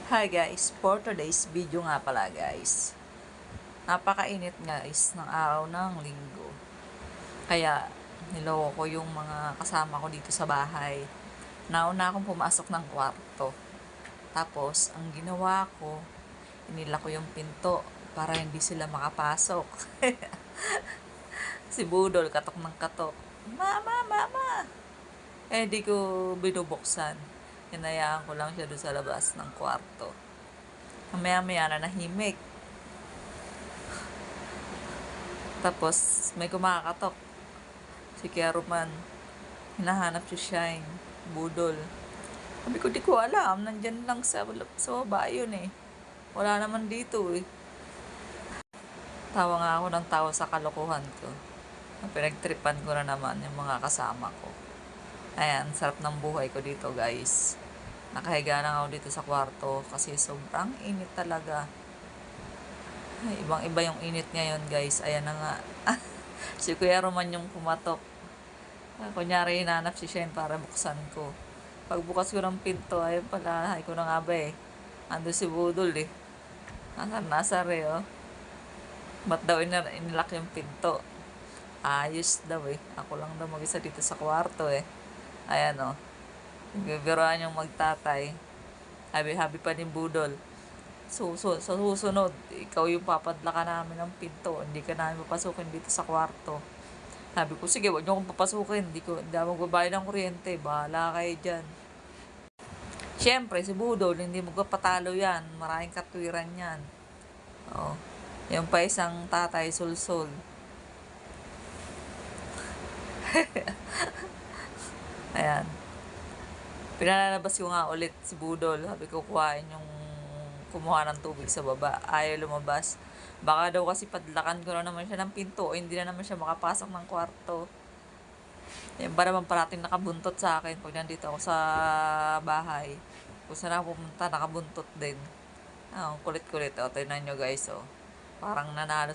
Hi guys, for today's video nga pala guys. Napakainit guys ng araw ng linggo. Kaya niloko ko yung mga kasama ko dito sa bahay. Nauna akong pumasok ng kwarto. Tapos ang ginawa ko, inila ko yung pinto para hindi sila makapasok. Si Budol katok ng katok. Mama, mama! Di ko binubuksan. Hinayaan ko lang siya doon sa labas ng kwarto. Maya-maya na nahimik. Tapos, may kumakatok. Si Keruman. Hinahanap si Shine. Budol. Sabi ko, di ko alam. Nandyan lang sa baba yun eh. Wala naman dito eh. Tawa nga ako ng tawa sa kalokohan ko. Pinagtripan ko na naman yung mga kasama ko. Ayan, sarap ng buhay ko dito guys. Nakahiga lang ako dito sa kwarto kasi sobrang init talaga. Ay, ibang-iba yung init ngayon guys. Ayan na nga. Si Kuya Roman yung pumatok. Kunyari hinanap si Shane para buksan ko. Pagbukas ko ng pinto, ayun pala, ay ko na nga ba eh. Ando si Budol eh. Nasar eh oh. Ba't daw inilak yung pinto? Ayos daw eh. Ako lang daw mag-isa dito sa kwarto eh. Ayan oh. Bibiruan yung magtatay. Habi-habi pa ni Budol. Sa susunod, ikaw yung papadlakan namin ng pinto. Hindi ka namin papasukin dito sa kwarto. Sabi ko, sige, wag niyo akong papasukin. Hindi ako magbabayad ng kuryente. Bahala kayo dyan. Siyempre, si Budol, hindi magpapatalo yan. Maraming katwiran yan. Oo. Yung pa isang tatay, sul-sul. Ayan. Pinalalabas ko nga ulit si Budol. Sabi ko, kuhain yung kumuha ng tubig sa baba. Ayaw lumabas. Baka daw kasi padlakan ko na naman siya ng pinto. O hindi na naman siya makapasok ng kwarto. Yan ba naman parating nakabuntot sa akin pag nandito ako sa bahay. Kung saan ako pumunta, nakabuntot din. Kulit-kulit. O, tignan nyo guys, oh. Parang nanalo